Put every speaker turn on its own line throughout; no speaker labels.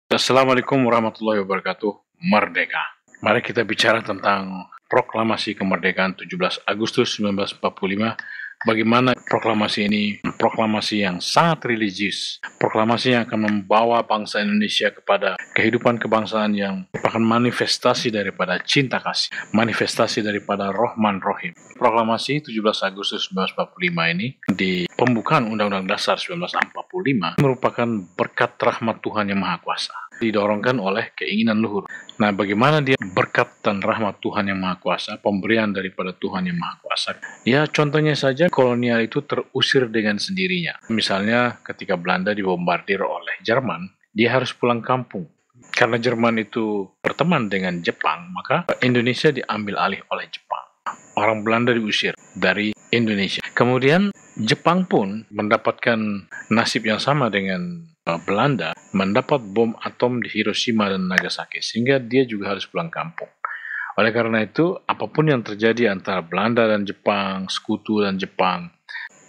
Assalamualaikum warahmatullahi wabarakatuh. Merdeka. Mari kita bicara tentang proklamasi kemerdekaan 17 Agustus 1945. Bagaimana proklamasi ini? Proklamasi yang sangat religius. Proklamasi yang akan membawa bangsa Indonesia kepada kehidupan kebangsaan yang merupakan manifestasi daripada cinta kasih, manifestasi daripada Rahman Rahim. Proklamasi 17 Agustus 1945 ini di pembukaan Undang-Undang Dasar 1945 merupakan berkat rahmat Tuhan Yang Maha Kuasa, didorongkan oleh keinginan luhur. Nah, bagaimana dia berkat dan rahmat Tuhan Yang Maha Kuasa, pemberian daripada Tuhan Yang Maha Kuasa? Ya, contohnya saja kolonial itu terusir dengan sendirinya. Misalnya ketika Belanda dibombardir oleh Jerman, dia harus pulang kampung. Karena Jerman itu berteman dengan Jepang, maka Indonesia diambil alih oleh Jepang. Orang Belanda diusir dari Indonesia. Kemudian Jepang pun mendapatkan nasib yang sama dengan Belanda, mendapat bom atom di Hiroshima dan Nagasaki, sehingga dia juga harus pulang kampung. Oleh karena itu, apapun yang terjadi antara Belanda dan Jepang, sekutu dan Jepang,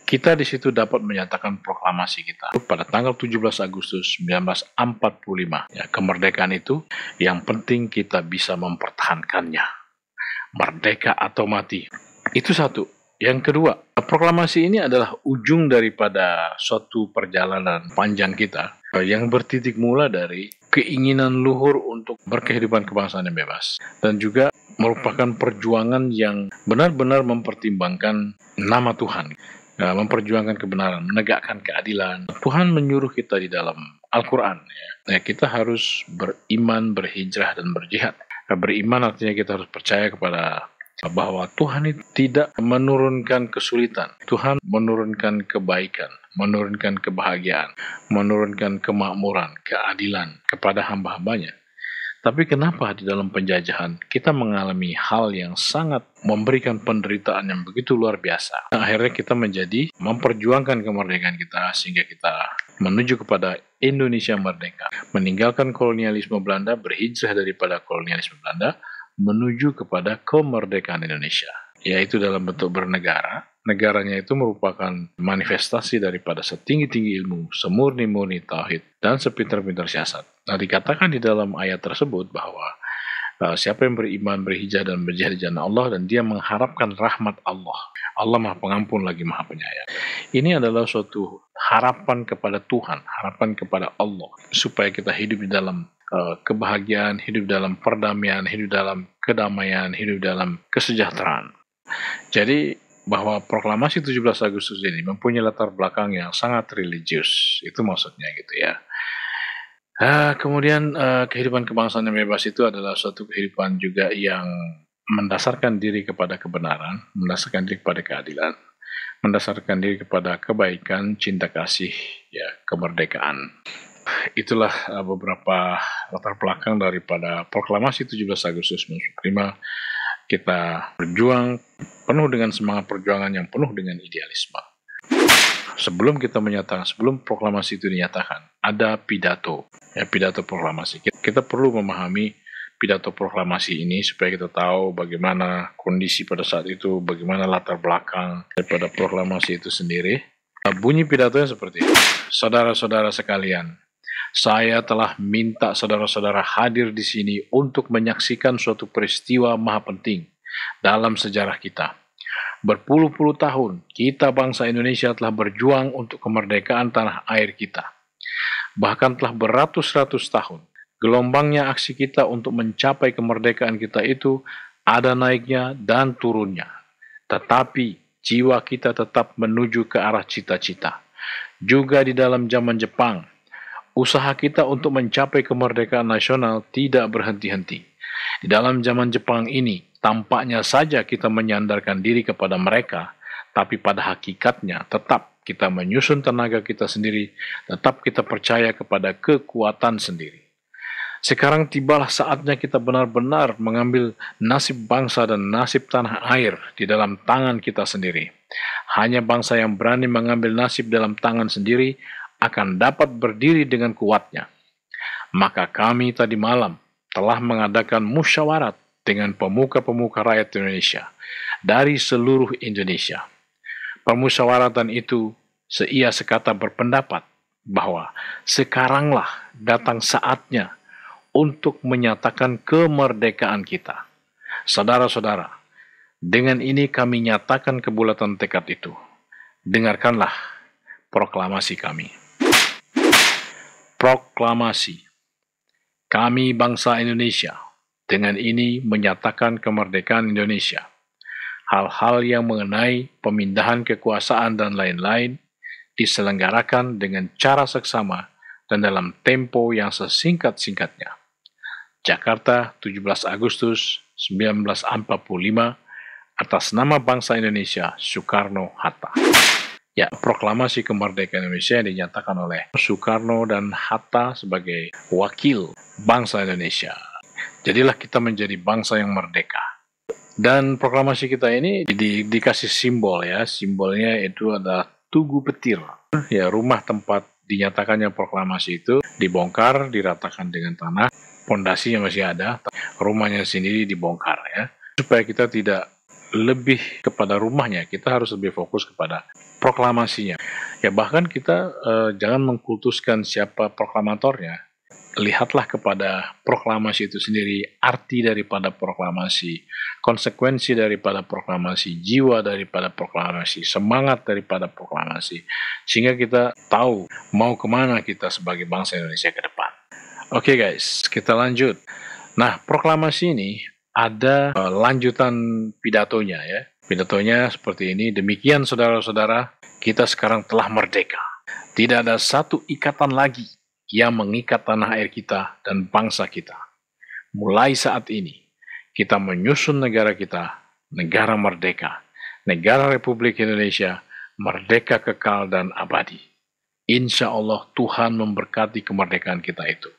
kita di situ dapat menyatakan proklamasi kita pada tanggal 17 Agustus 1945. Ya, kemerdekaan itu yang penting kita bisa mempertahankannya. Merdeka atau mati. Itu satu. Yang kedua, proklamasi ini adalah ujung daripada suatu perjalanan panjang kita yang bertitik mula dari keinginan luhur untuk berkehidupan kebangsaan yang bebas, dan juga merupakan perjuangan yang benar-benar mempertimbangkan nama Tuhan, memperjuangkan kebenaran, menegakkan keadilan. Tuhan menyuruh kita di dalam Al-Quran, kita harus beriman, berhijrah, dan berjihad. Beriman artinya kita harus percaya kepada bahwa Tuhan itu tidak menurunkan kesulitan. Tuhan menurunkan kebaikan, menurunkan kebahagiaan, menurunkan kemakmuran, keadilan kepada hamba-hambanya. Tapi kenapa di dalam penjajahan kita mengalami hal yang sangat memberikan penderitaan yang begitu luar biasa? Akhirnya kita menjadi memperjuangkan kemerdekaan kita sehingga kita menuju kepada Indonesia merdeka, meninggalkan kolonialisme Belanda, berhijrah daripada kolonialisme Belanda, menuju kepada kemerdekaan Indonesia, yaitu dalam bentuk bernegara. Negaranya itu merupakan manifestasi daripada setinggi-tinggi ilmu, semurni-murni tauhid, dan sepintar-pintar siasat. Nah, dikatakan di dalam ayat tersebut bahwa siapa yang beriman, berhijrah, dan berjihad di jalan Allah, dan dia mengharapkan rahmat Allah. Allah Maha Pengampun lagi Maha Penyayang. Ini adalah suatu harapan kepada Tuhan, harapan kepada Allah, supaya kita hidup di dalam kebahagiaan, hidup dalam perdamaian, hidup dalam kedamaian, hidup dalam kesejahteraan. Jadi bahwa proklamasi 17 Agustus ini mempunyai latar belakang yang sangat religius, itu maksudnya gitu ya. Kemudian kehidupan kebangsaan yang bebas itu adalah suatu kehidupan juga yang mendasarkan diri kepada kebenaran, mendasarkan diri kepada keadilan, mendasarkan diri kepada kebaikan, cinta kasih, ya, kemerdekaan. Itulah beberapa latar belakang daripada proklamasi 17 Agustus 1945. Kita berjuang penuh dengan semangat perjuangan yang penuh dengan idealisme. Sebelum kita menyatakan, sebelum proklamasi itu dinyatakan, ada pidato, pidato proklamasi. Kita perlu memahami pidato proklamasi ini supaya kita tahu bagaimana kondisi pada saat itu, bagaimana latar belakang daripada proklamasi itu sendiri. Bunyi pidatonya seperti ini. Saudara-saudara sekalian, saya telah minta saudara-saudara hadir di sini untuk menyaksikan suatu peristiwa maha penting dalam sejarah kita. Berpuluh-puluh tahun, kita bangsa Indonesia telah berjuang untuk kemerdekaan tanah air kita. Bahkan telah beratus-ratus tahun, gelombangnya aksi kita untuk mencapai kemerdekaan kita itu ada naiknya dan turunnya. Tetapi jiwa kita tetap menuju ke arah cita-cita. Juga di dalam zaman Jepang, usaha kita untuk mencapai kemerdekaan nasional tidak berhenti-henti. Di dalam zaman Jepang ini, tampaknya saja kita menyandarkan diri kepada mereka, tapi pada hakikatnya tetap kita menyusun tenaga kita sendiri, tetap kita percaya kepada kekuatan sendiri. Sekarang tibalah saatnya kita benar-benar mengambil nasib bangsa dan nasib tanah air di dalam tangan kita sendiri. Hanya bangsa yang berani mengambil nasib dalam tangan sendiri akan dapat berdiri dengan kuatnya. Maka kami tadi malam telah mengadakan musyawarat dengan pemuka-pemuka rakyat Indonesia dari seluruh Indonesia. Permusyawaratan itu seia sekata berpendapat bahwa sekaranglah datang saatnya untuk menyatakan kemerdekaan kita. Saudara-saudara, dengan ini kami nyatakan kebulatan tekad itu. Dengarkanlah proklamasi kami. Proklamasi. Kami bangsa Indonesia dengan ini menyatakan kemerdekaan Indonesia. Hal-hal yang mengenai pemindahan kekuasaan dan lain-lain diselenggarakan dengan cara seksama dan dalam tempo yang sesingkat-singkatnya. Jakarta, 17 Agustus 1945, atas nama bangsa Indonesia, Soekarno-Hatta. Ya, proklamasi kemerdekaan Indonesia yang dinyatakan oleh Soekarno dan Hatta sebagai wakil bangsa Indonesia. Jadilah kita menjadi bangsa yang merdeka. Dan proklamasi kita ini dikasih simbol ya. Simbolnya itu adalah tugu petir. Ya, rumah tempat dinyatakannya proklamasi itu dibongkar, diratakan dengan tanah, pondasinya masih ada, rumahnya sendiri dibongkar ya. Supaya kita tidak lebih kepada rumahnya, kita harus lebih fokus kepada proklamasinya. Ya, bahkan kita jangan mengkultuskan siapa proklamatornya. Lihatlah kepada proklamasi itu sendiri, arti daripada proklamasi, konsekuensi daripada proklamasi, jiwa daripada proklamasi, semangat daripada proklamasi, sehingga kita tahu mau kemana kita sebagai bangsa Indonesia ke depan. Oke guys, kita lanjut. Nah, proklamasi ini ada lanjutan pidatonya ya. Pidatonya seperti ini, demikian saudara-saudara, kita sekarang telah merdeka. Tidak ada satu ikatan lagi yang mengikat tanah air kita dan bangsa kita. Mulai saat ini, kita menyusun negara kita, negara merdeka, negara Republik Indonesia, merdeka kekal dan abadi. Insya Allah Tuhan memberkati kemerdekaan kita itu.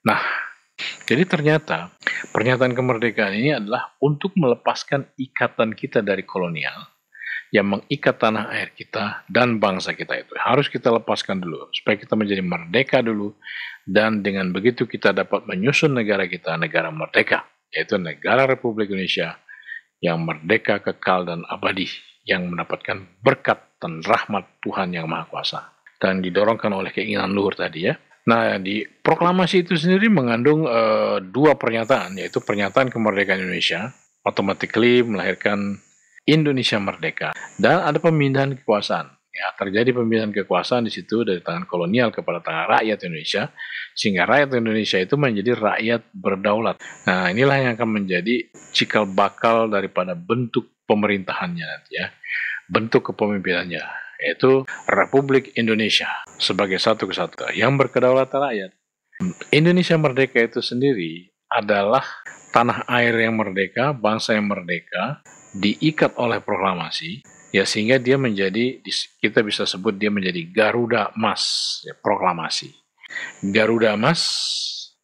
Nah, jadi ternyata pernyataan kemerdekaan ini adalah untuk melepaskan ikatan kita dari kolonial, yang mengikat tanah air kita dan bangsa kita itu. Harus kita lepaskan dulu, supaya kita menjadi merdeka dulu, dan dengan begitu kita dapat menyusun negara kita, negara merdeka, yaitu negara Republik Indonesia, yang merdeka, kekal, dan abadi, yang mendapatkan berkat dan rahmat Tuhan Yang Maha Kuasa, dan didorongkan oleh keinginan luhur tadi ya. Nah, di proklamasi itu sendiri mengandung dua pernyataan, yaitu pernyataan kemerdekaan Indonesia, automatically melahirkan Indonesia merdeka, dan ada pemindahan kekuasaan. Ya, terjadi pemindahan kekuasaan di situ dari tangan kolonial kepada tangan rakyat Indonesia, sehingga rakyat Indonesia itu menjadi rakyat berdaulat. Nah, inilah yang akan menjadi cikal bakal daripada bentuk pemerintahannya nanti ya, bentuk kepemimpinannya, yaitu Republik Indonesia sebagai satu kesatuan yang berkedaulatan rakyat. Indonesia merdeka itu sendiri adalah tanah air yang merdeka, bangsa yang merdeka, diikat oleh proklamasi, ya, sehingga dia menjadi, kita bisa sebut dia menjadi Garuda Emas ya, proklamasi. Garuda Emas,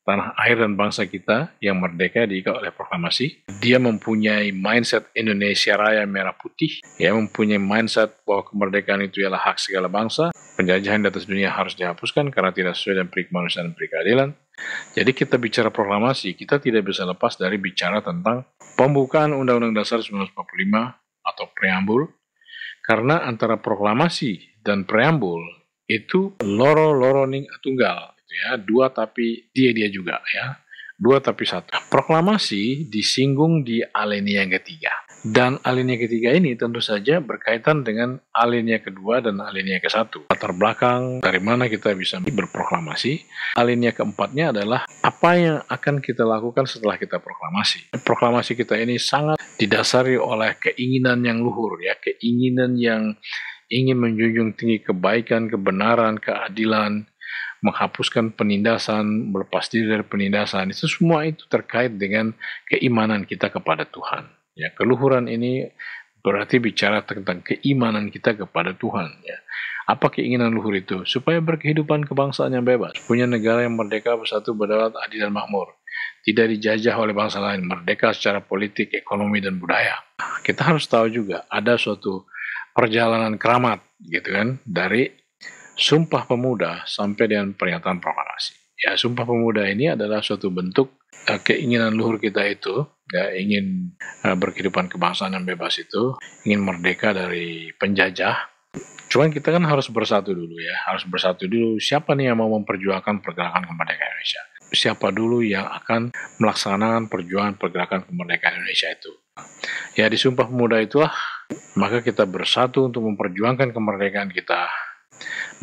tanah air dan bangsa kita yang merdeka diikat oleh proklamasi. Dia mempunyai mindset Indonesia Raya Merah Putih, ya, mempunyai mindset bahwa kemerdekaan itu ialah hak segala bangsa, penjajahan di atas dunia harus dihapuskan karena tidak sesuai dengan peri kemanusiaan dan peri keadilan. Jadi kita bicara proklamasi, kita tidak bisa lepas dari bicara tentang pembukaan Undang-Undang Dasar 1945 atau preambul, karena antara proklamasi dan preambul itu loro-loroning tunggal, gitu ya, dua tapi dia juga ya, dua tapi satu. Proklamasi disinggung di alinea yang ketiga, dan alinea ketiga ini tentu saja berkaitan dengan alinea kedua dan alinea ke satu. Latar belakang dari mana kita bisa berproklamasi. Alinea keempatnya adalah apa yang akan kita lakukan setelah kita proklamasi. Proklamasi kita ini sangat didasari oleh keinginan yang luhur ya, keinginan yang ingin menjunjung tinggi kebaikan, kebenaran, keadilan, menghapuskan penindasan, melepas diri dari penindasan. Itu semua itu terkait dengan keimanan kita kepada Tuhan. Ya, keluhuran ini berarti bicara tentang keimanan kita kepada Tuhan. Ya. Apa keinginan luhur itu? Supaya berkehidupan kebangsaan yang bebas, punya negara yang merdeka, bersatu, berdaulat, adil dan makmur, tidak dijajah oleh bangsa lain, merdeka secara politik, ekonomi dan budaya. Kita harus tahu juga ada suatu perjalanan keramat, gitu kan, dari Sumpah Pemuda sampai dengan pernyataan proklamasi. Ya, Sumpah Pemuda ini adalah suatu bentuk keinginan luhur kita itu, ya, ingin berkehidupan kebangsaan yang bebas itu, ingin merdeka dari penjajah, Cuman kita kan harus bersatu dulu ya, harus bersatu dulu. Siapa nih yang mau memperjuangkan pergerakan kemerdekaan Indonesia? Siapa dulu yang akan melaksanakan perjuangan pergerakan kemerdekaan Indonesia itu? Ya di Sumpah Pemuda itulah, maka kita bersatu untuk memperjuangkan kemerdekaan kita,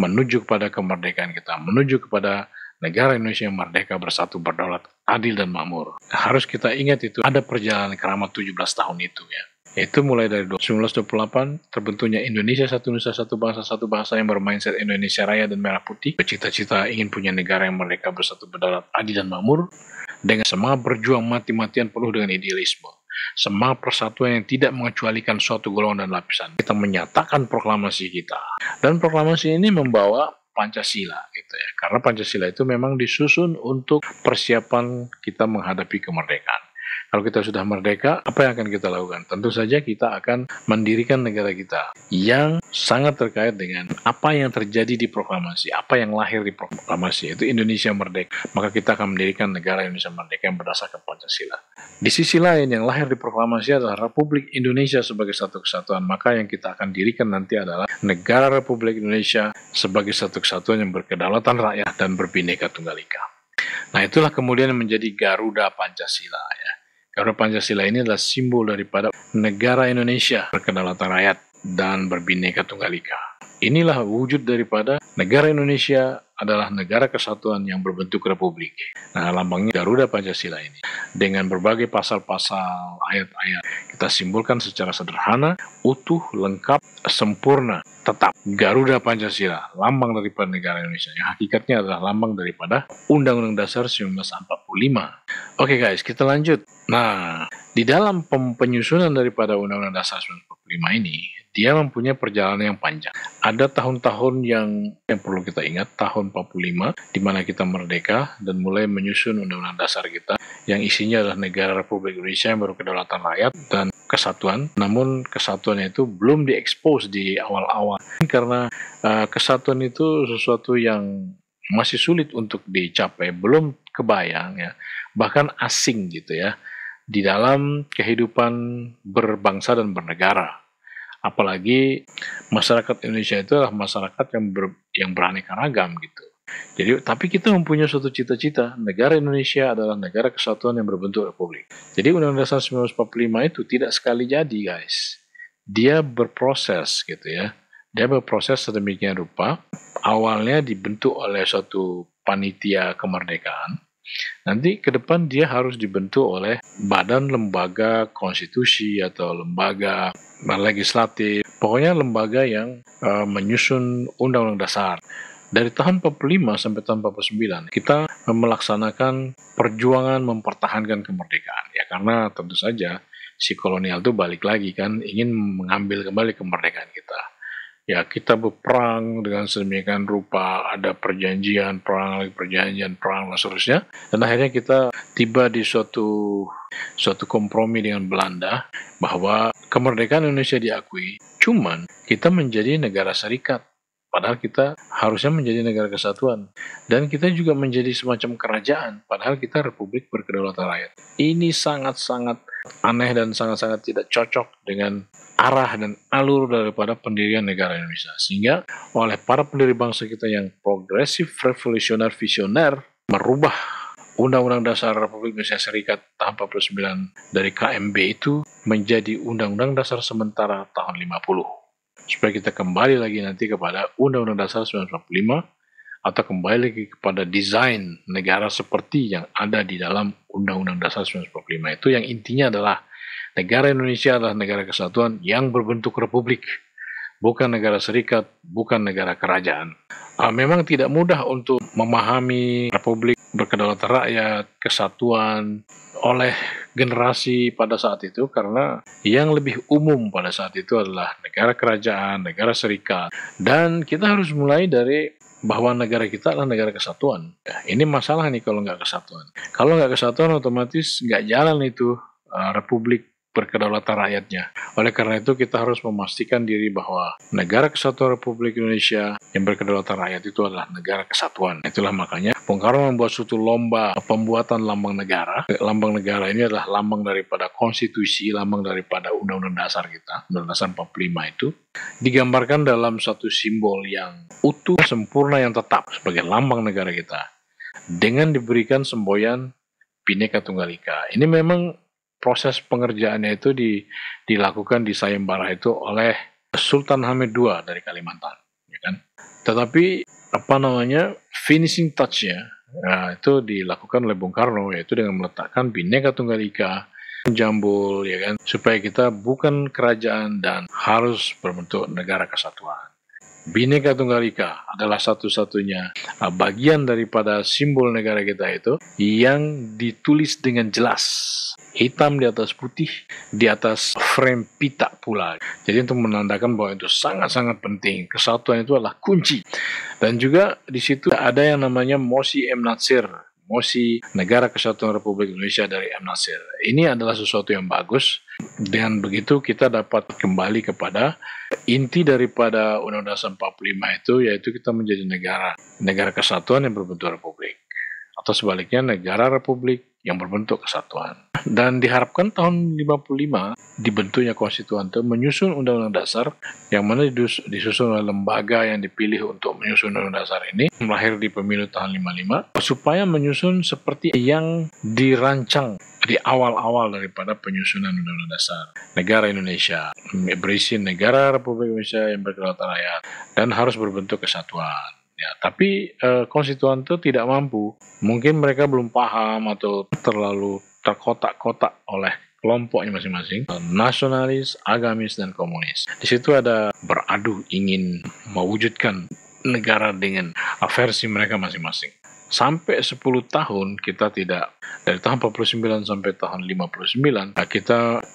menuju kepada kemerdekaan kita, menuju kepada negara Indonesia yang merdeka, bersatu, berdaulat, adil dan makmur. Harus kita ingat itu, ada perjalanan keramat 17 tahun itu ya. Itu mulai dari 1928 terbentuknya Indonesia Satu Nusa Satu Bangsa yang bermindset Indonesia Raya dan Merah Putih, bercita-cita ingin punya negara yang merdeka, bersatu, berdaulat, adil dan makmur, dengan semangat berjuang mati-matian penuh dengan idealisme, semangat persatuan yang tidak mengecualikan suatu golongan dan lapisan. Kita menyatakan proklamasi kita, dan proklamasi ini membawa Pancasila gitu ya, karena Pancasila itu memang disusun untuk persiapan kita menghadapi kemerdekaan. Kalau kita sudah merdeka, apa yang akan kita lakukan? Tentu saja kita akan mendirikan negara kita yang sangat terkait dengan apa yang terjadi di proklamasi, apa yang lahir di proklamasi, itu Indonesia merdeka. Maka kita akan mendirikan negara Indonesia merdeka yang berdasarkan Pancasila. Di sisi lain, yang lahir di proklamasi adalah Republik Indonesia sebagai satu kesatuan. Maka yang kita akan dirikan nanti adalah negara Republik Indonesia sebagai satu kesatuan yang berkedaulatan rakyat dan berbineka tunggal ika. Nah, itulah kemudian menjadi Garuda Pancasila ya. Garuda Pancasila ini adalah simbol daripada negara Indonesia berkedaulatan rakyat dan berbineka tunggal ika. Inilah wujud daripada negara Indonesia adalah negara kesatuan yang berbentuk republik. Nah, lambangnya Garuda Pancasila ini. Dengan berbagai pasal-pasal, ayat-ayat, kita simbolkan secara sederhana, utuh, lengkap, sempurna, tetap. Garuda Pancasila, lambang daripada negara Indonesia. Yang hakikatnya adalah lambang daripada Undang-Undang Dasar 1945. Oke guys, kita lanjut. Nah, di dalam penyusunan daripada Undang-Undang Dasar 1945 ini, dia mempunyai perjalanan yang panjang. Ada tahun-tahun yang perlu kita ingat, tahun 45, di mana kita merdeka dan mulai menyusun Undang-Undang Dasar kita, yang isinya adalah negara Republik Indonesia yang berkedaulatan rakyat dan kesatuan. Namun kesatuan itu belum diekspos di awal-awal, karena kesatuan itu sesuatu yang masih sulit untuk dicapai, belum kebayang ya, bahkan asing gitu ya, di dalam kehidupan berbangsa dan bernegara. Apalagi masyarakat Indonesia itu adalah masyarakat yang beraneka ragam gitu. Jadi, tapi kita mempunyai suatu cita-cita, negara Indonesia adalah negara kesatuan yang berbentuk republik. Jadi Undang-Undang Dasar 1945 itu tidak sekali jadi guys. Dia berproses gitu ya. Dia berproses sedemikian rupa. Awalnya dibentuk oleh suatu panitia kemerdekaan. Nanti ke depan dia harus dibentuk oleh badan lembaga konstitusi atau lembaga legislatif. Pokoknya lembaga yang menyusun undang-undang dasar. Dari tahun 45 sampai tahun 49 kita melaksanakan perjuangan mempertahankan kemerdekaan. Ya karena tentu saja si kolonial itu balik lagi kan, ingin mengambil kembali kemerdekaan kita. Ya kita berperang dengan sedemikian rupa, ada perjanjian, perang, dan seterusnya. Dan akhirnya kita tiba di suatu kompromi dengan Belanda, bahwa kemerdekaan Indonesia diakui, cuman kita menjadi negara serikat. Padahal kita harusnya menjadi negara kesatuan. Dan kita juga menjadi semacam kerajaan, padahal kita republik berkedaulatan rakyat. Ini sangat-sangat aneh dan sangat-sangat tidak cocok dengan arah dan alur daripada pendirian negara Indonesia. Sehingga oleh para pendiri bangsa kita yang progresif, revolusioner, visioner, merubah Undang-Undang Dasar Republik Indonesia Serikat tahun 49 dari KMB itu menjadi Undang-Undang Dasar sementara tahun 50. Supaya kita kembali lagi nanti kepada Undang-Undang Dasar 1945 atau kembali lagi kepada desain negara seperti yang ada di dalam Undang-Undang Dasar 1945 itu, yang intinya adalah negara Indonesia adalah negara kesatuan yang berbentuk republik, bukan negara serikat, bukan negara kerajaan. Memang tidak mudah untuk memahami republik berkedaulatan rakyat, kesatuan oleh generasi pada saat itu, karena yang lebih umum pada saat itu adalah negara kerajaan, negara serikat. Dan kita harus mulai dari bahwa negara kita adalah negara kesatuan. Ya, ini masalah nih kalau nggak kesatuan. Kalau nggak kesatuan otomatis nggak jalan itu republik berkedaulatan rakyatnya. Oleh karena itu kita harus memastikan diri bahwa negara kesatuan Republik Indonesia yang berkedaulatan rakyat itu adalah negara kesatuan. Itulah makanya Bung Karno membuat suatu lomba pembuatan lambang negara. Lambang negara ini adalah lambang daripada konstitusi, lambang daripada Undang-Undang Dasar kita, Undang-Undang Dasar 45 itu, digambarkan dalam satu simbol yang utuh, sempurna, yang tetap sebagai lambang negara kita, dengan diberikan semboyan Bhinneka Tunggal Ika. Ini memang proses pengerjaannya itu dilakukan di sayembara itu oleh Sultan Hamid II dari Kalimantan, ya kan? Tetapi finishing touch-nya itu dilakukan oleh Bung Karno, yaitu dengan meletakkan Bhinneka Tunggal Ika, jambul, ya kan, supaya kita bukan kerajaan dan harus berbentuk negara kesatuan. Bhinneka Tunggal Ika adalah satu-satunya bagian daripada simbol negara kita itu yang ditulis dengan jelas, hitam di atas putih, di atas frame pita pula. Jadi untuk menandakan bahwa itu sangat-sangat penting. Kesatuan itu adalah kunci. Dan juga di situ ada yang namanya Mosi M. Natsir, Mosi Negara Kesatuan Republik Indonesia dari M. Natsir. Ini adalah sesuatu yang bagus. Dengan begitu kita dapat kembali kepada inti daripada Undang-Undang Dasar 45 itu, yaitu kita menjadi negara kesatuan yang berbentuk republik, atau sebaliknya negara republik yang berbentuk kesatuan. Dan diharapkan tahun 55 dibentuknya konstituan itu menyusun Undang-Undang Dasar, yang mana disusun oleh lembaga yang dipilih untuk menyusun Undang-Undang Dasar ini, lahir di pemilu tahun 55, supaya menyusun seperti yang dirancang di awal-awal daripada penyusunan Undang-Undang Dasar negara Indonesia, berisi negara Republik Indonesia yang berkedaulatan rakyat dan harus berbentuk kesatuan. Ya, tapi konstituan itu tidak mampu. Mungkin mereka belum paham atau terlalu terkotak-kotak oleh kelompoknya masing-masing, nasionalis, agamis, dan komunis. Di situ ada beradu ingin mewujudkan negara dengan versi mereka masing-masing. Sampai 10 tahun kita tidak, dari tahun 49 sampai tahun 59,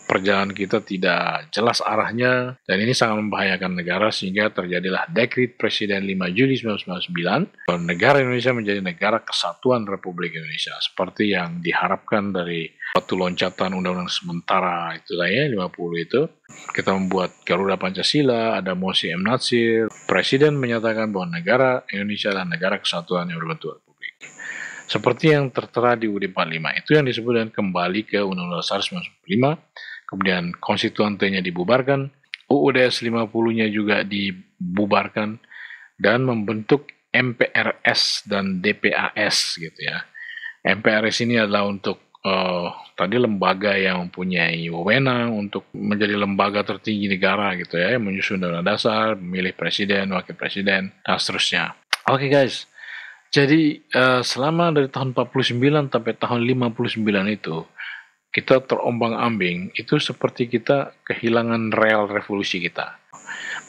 perjalanan kita tidak jelas arahnya, dan ini sangat membahayakan negara, sehingga terjadilah dekret Presiden 5 Juli 1999, negara Indonesia menjadi negara kesatuan Republik Indonesia, seperti yang diharapkan dari waktu loncatan undang-undang sementara itu lah ya, 50 itu. Kita membuat Garuda Pancasila, ada Mosi M. Natsir, Presiden menyatakan bahwa negara Indonesia adalah negara kesatuan yang berbentuk republik. Seperti yang tertera di UUD 45, itu yang disebut dengan kembali ke Undang-Undang Dasar 1945, kemudian konstituantenya dibubarkan, UUD 50-nya juga dibubarkan, dan membentuk MPRS dan DPAS gitu ya. MPRS ini adalah untuk tadi lembaga yang mempunyai wewenang untuk menjadi lembaga tertinggi negara gitu ya, menyusun Undang-Undang Dasar, memilih presiden, wakil presiden, dan seterusnya. Oke guys. Jadi selama dari tahun 49 sampai tahun 59 itu kita terombang-ambing, itu seperti kita kehilangan rel revolusi kita.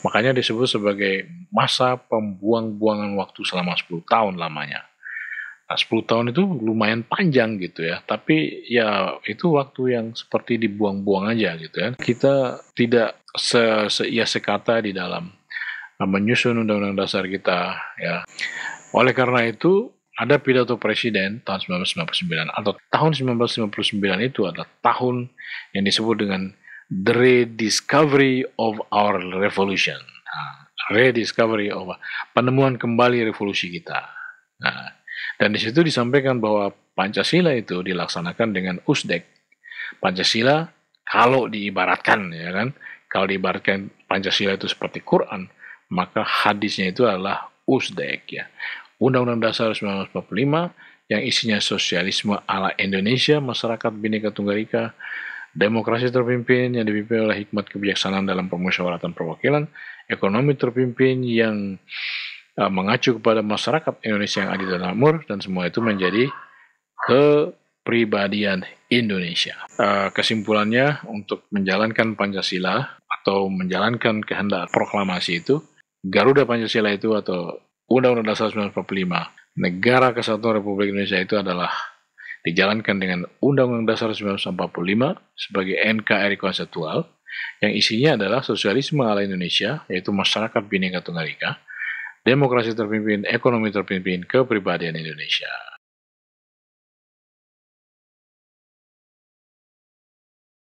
Makanya disebut sebagai masa pembuang-buangan waktu selama 10 tahun lamanya. Nah, 10 tahun itu lumayan panjang gitu ya, tapi ya itu waktu yang seperti dibuang-buang aja gitu ya. Kita tidak seia sekata di dalam menyusun Undang-Undang Dasar kita ya. Oleh karena itu, ada pidato presiden tahun 1999, atau tahun 1999 itu adalah tahun yang disebut dengan The Rediscovery of Our Revolution. Rediscovery of, penemuan kembali revolusi kita. Nah, dan di situ disampaikan bahwa Pancasila itu dilaksanakan dengan Usdek. Pancasila kalau diibaratkan, ya kan, kalau diibaratkan Pancasila itu seperti Quran, maka hadisnya itu adalah Usdek ya. Undang-Undang Dasar 1945 yang isinya sosialisme ala Indonesia, masyarakat Bhinneka Tunggal Ika, demokrasi terpimpin yang dipimpin oleh hikmat kebijaksanaan dalam permusyawaratan perwakilan, ekonomi terpimpin yang mengacu kepada masyarakat Indonesia yang adil dan makmur, dan semua itu menjadi kepribadian Indonesia. Kesimpulannya, untuk menjalankan Pancasila atau menjalankan kehendak proklamasi itu, Garuda Pancasila itu atau Undang-Undang Dasar 1945, Negara Kesatuan Republik Indonesia itu adalah dijalankan dengan Undang-Undang Dasar 1945 sebagai NKRI konseptual, yang isinya adalah sosialisme ala Indonesia, yaitu masyarakat Bhinneka Tunggal Ika, demokrasi terpimpin, ekonomi terpimpin, kepribadian Indonesia.